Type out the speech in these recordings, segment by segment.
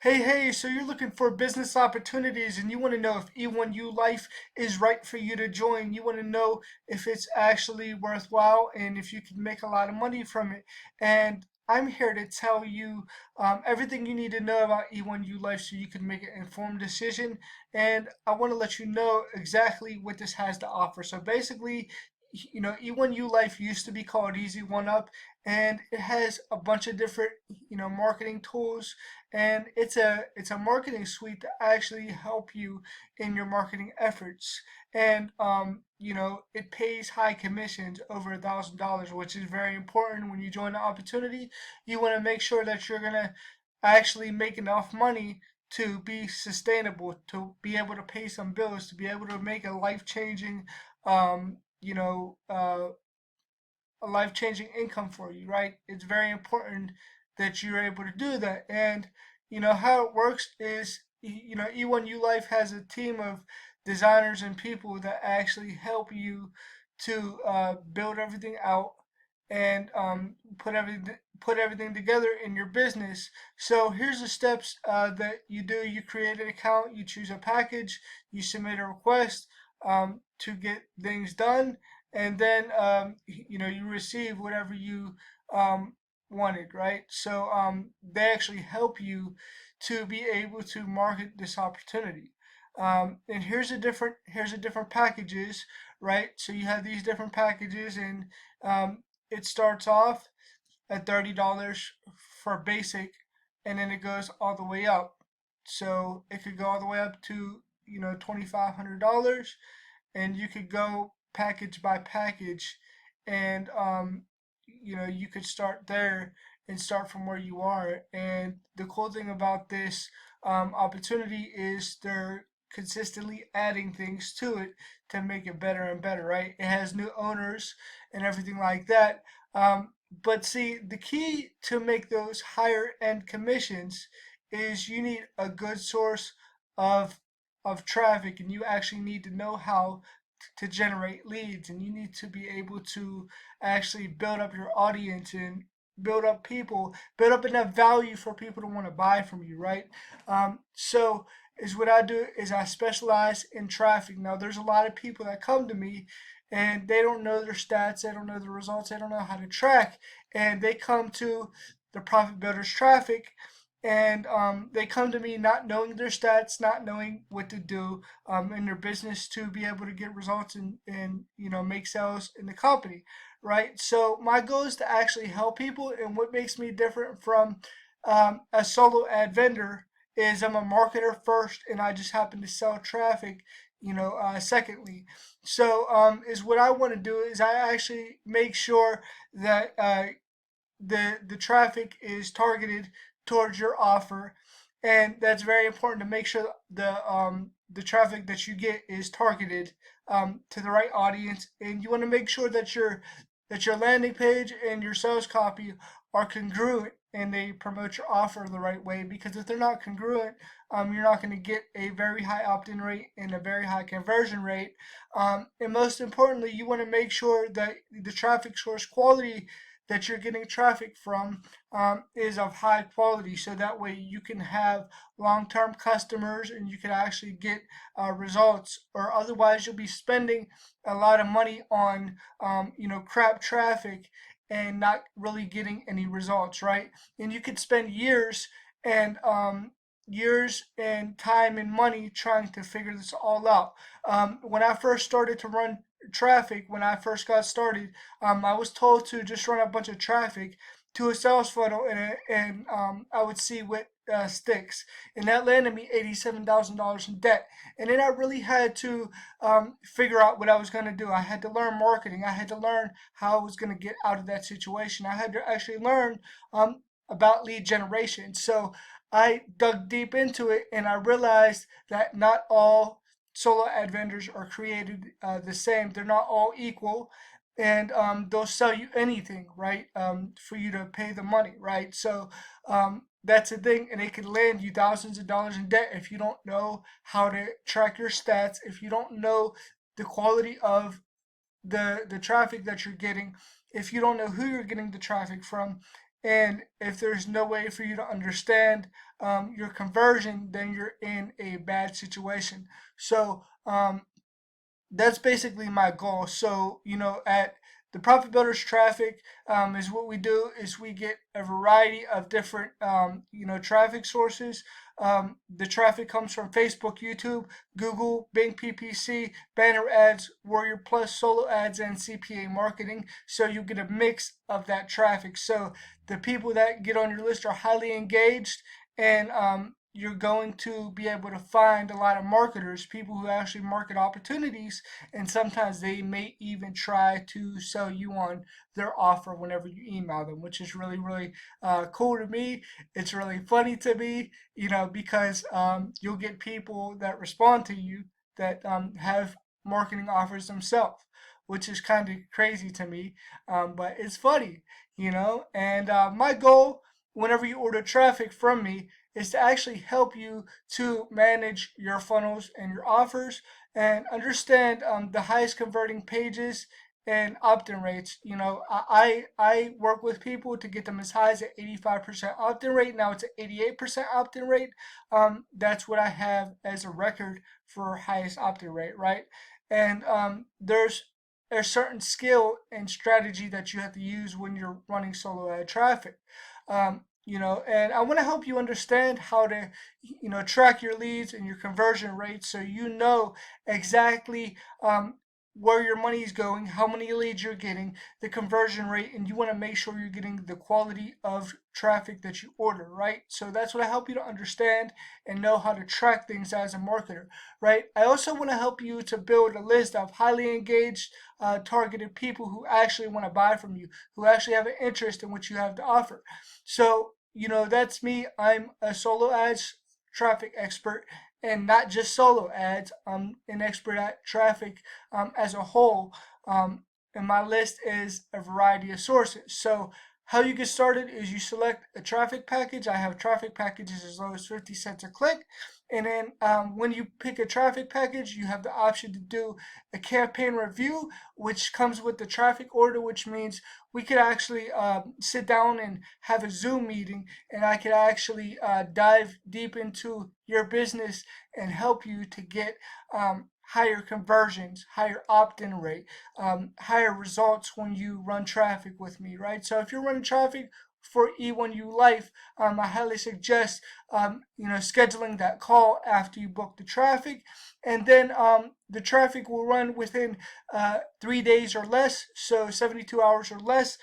Hey, so you're looking for business opportunities and you want to know if E1ULife is right for you to join. You want to know if it's actually worthwhile and if you can make a lot of money from it. And I'm here to tell you everything you need to know about E1ULife so you can make an informed decision. And I want to let you know exactly what this has to offer. So basically, E1ULife used to be called Easy1Up, and it has a bunch of different, marketing tools, and it's a marketing suite to actually help you in your marketing efforts. And it pays high commissions over $1,000, which is very important when you join the opportunity. You want to make sure that you're gonna actually make enough money to be sustainable, to be able to pay some bills, to be able to make um, you know, uh, a life-changing income for you, right? It's very important that you're able to do that. And how it works is, E1ULife has a team of designers and people that actually help you to build everything out and put everything together in your business. So here's the steps that you do. You create an account, you choose a package, you submit a request to get things done, and then you receive whatever you um, wanted, right? So they actually help you to be able to market this opportunity. And here's the different packages, right? So you have these different packages, and it starts off at $30 for basic, and then it goes all the way up. So it could go all the way up to $2,500, and you could go package by package, and you could start there and start from where you are. And the cool thing about this opportunity is they're consistently adding things to it to make it better and better, right? It has new owners and everything like that. But see, the key to make those higher end commissions is you need a good source of traffic, and you actually need to know how to generate leads, and you need to be able to actually build up your audience and build up enough value for people to want to buy from you, right? So is what I do is I specialize in traffic. Now there's a lot of people that come to me and they don't know their stats, they don't know the results, they don't know how to track, and they come to the Profit Builders Traffic, and they come to me not knowing their stats, not knowing what to do in their business to be able to get results and make sales in the company, right? So my goal is to actually help people, and what makes me different from a solo ad vendor is I'm a marketer first, and I just happen to sell traffic, secondly. So is what I want to do is I actually make sure that the traffic is targeted towards your offer, and that's very important to make sure the traffic that you get is targeted to the right audience. And you want to make sure that your landing page and your sales copy are congruent and they promote your offer the right way, because if they're not congruent, you're not going to get a very high opt-in rate and a very high conversion rate. And most importantly, you want to make sure that the traffic source quality that you're getting traffic from is of high quality, so that way you can have long-term customers and you can actually get results. Or otherwise you'll be spending a lot of money on crap traffic and not really getting any results, right? And you could spend and years and time and money trying to figure this all out. When I first started to run traffic, when I first got started, I was told to just run a bunch of traffic to a sales funnel, and I would see what sticks, and that landed me $87,000 in debt. And then I really had to figure out what I was going to do. I had to learn marketing. I had to learn how I was going to get out of that situation. I had to actually learn about lead generation. So I dug deep into it, and I realized that not all solo ad vendors are created the same. They're not all equal, and they'll sell you anything, right? For you to pay the money, right? So that's the thing, and it can land you thousands of dollars in debt if you don't know how to track your stats, if you don't know the quality of the traffic that you're getting, if you don't know who you're getting the traffic from, and if there's no way for you to understand your conversion, then you're in a bad situation. So that's basically my goal. So, at the Profit Builders Traffic, is what we do is we get a variety of different, traffic sources. The traffic comes from Facebook, YouTube, Google, Bing PPC, banner ads, Warrior Plus, solo ads, and CPA marketing. So you get a mix of that traffic. So the people that get on your list are highly engaged, and you're going to be able to find a lot of marketers, people who actually market opportunities, and sometimes they may even try to sell you on their offer whenever you email them, which is really, really cool to me. It's really funny to me, because you'll get people that respond to you that have marketing offers themselves, which is kind of crazy to me, but it's funny, And my goal, whenever you order traffic from me, is to actually help you to manage your funnels and your offers and understand the highest converting pages and opt-in rates. I work with people to get them as high as an 85% opt-in rate. Now it's an 88% opt-in rate. That's what I have as a record for highest opt-in rate, right? And there's a certain skill and strategy that you have to use when you're running solo ad traffic. And I want to help you understand how to, track your leads and your conversion rates so you know exactly where your money is going, how many leads you're getting, the conversion rate, and you want to make sure you're getting the quality of traffic that you order, right? So that's what I help you to understand and know how to track things as a marketer, right? I also want to help you to build a list of highly engaged, targeted people who actually want to buy from you, who actually have an interest in what you have to offer. So, that's me. I'm a solo ads traffic expert, and not just solo ads. I'm an expert at traffic as a whole. And my list is a variety of sources. So how you get started is you select a traffic package. I have traffic packages as low as 50 cents a click. And then when you pick a traffic package, you have the option to do a campaign review, which comes with the traffic order, which means we could actually sit down and have a Zoom meeting, and I could actually dive deep into your business and help you to get higher conversions, higher opt-in rate, higher results when you run traffic with me, right? So if you're running traffic for E1ULife, I highly suggest scheduling that call after you book the traffic, and then the traffic will run within 3 days or less, so 72 hours or less.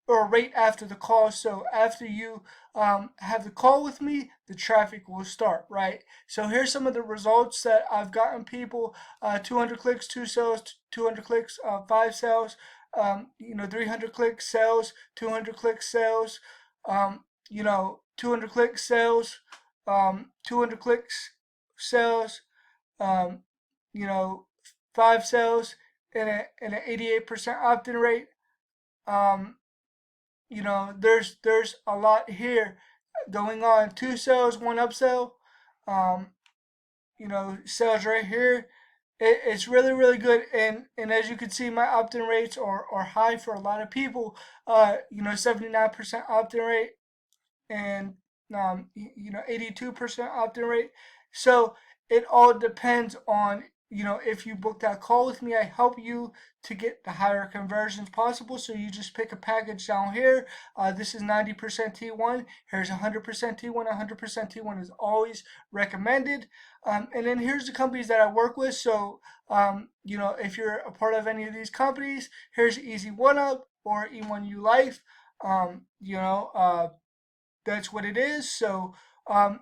Or right after the call. So after you have the call with me, the traffic will start, right? So here's some of the results that I've gotten people: 200 clicks, 2 sales; 200 clicks, 5 sales; 300 clicks, sales; 200 clicks, sales; 200 clicks, sales; 200 clicks, sales; um, you know, 5 sales, and an 88% opt-in rate. Um, there's a lot here going on. 2 sales, 1 upsell. Um, sales right here. It's really, really good, and as you can see, my opt-in rates are high for a lot of people. 79% opt-in rate, and 82% opt-in rate. So it all depends on, if you book that call with me. I help you to get the higher conversions possible. So you just pick a package down here. This is 90% T1. Here's 100% T1. 100% T1 is always recommended. And then here's the companies that I work with. So if you're a part of any of these companies, here's E1UP or E1ULife. That's what it is. So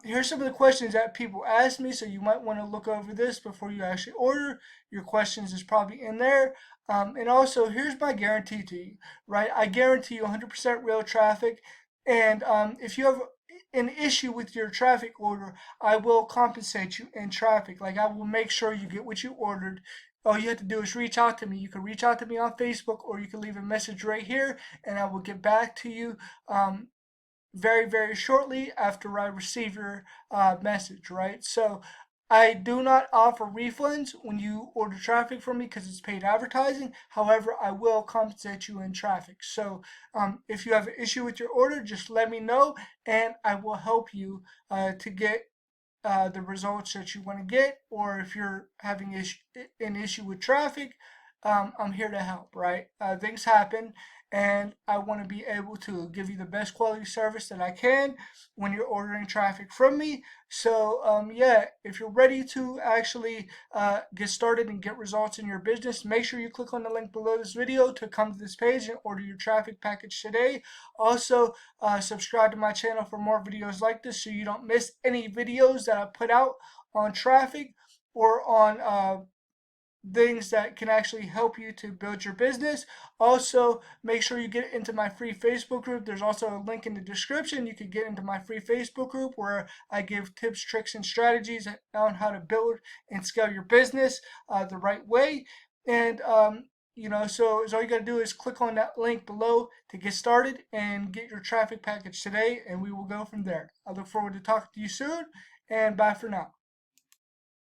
here's some of the questions that people ask me. So you might want to look over this before you actually order. Your questions is probably in there. And also, here's my guarantee to you, right? I guarantee you 100% real traffic. And if you have an issue with your traffic order, I will compensate you in traffic. Like, I will make sure you get what you ordered. All you have to do is reach out to me. You can reach out to me on Facebook, or you can leave a message right here, and I will get back to you very, very shortly after I receive your message, right? So I do not offer refunds when you order traffic from me because it's paid advertising. However, I will compensate you in traffic. So if you have an issue with your order, just let me know and I will help you to get the results that you want to get. Or if you're having an issue with traffic, I'm here to help, right? Things happen, and I want to be able to give you the best quality service that I can when you're ordering traffic from me. So, yeah, if you're ready to actually get started and get results in your business, make sure you click on the link below this video to come to this page and order your traffic package today. Also, subscribe to my channel for more videos like this so you don't miss any videos that I put out on traffic or on things that can actually help you to build your business. Also, make sure you get into my free Facebook group. There's also a link in the description. You can get into my free Facebook group where I give tips, tricks, and strategies on how to build and scale your business the right way. And so all you got to do is click on that link below to get started and get your traffic package today, and we will go from there. I look forward to talking to you soon, and bye for now.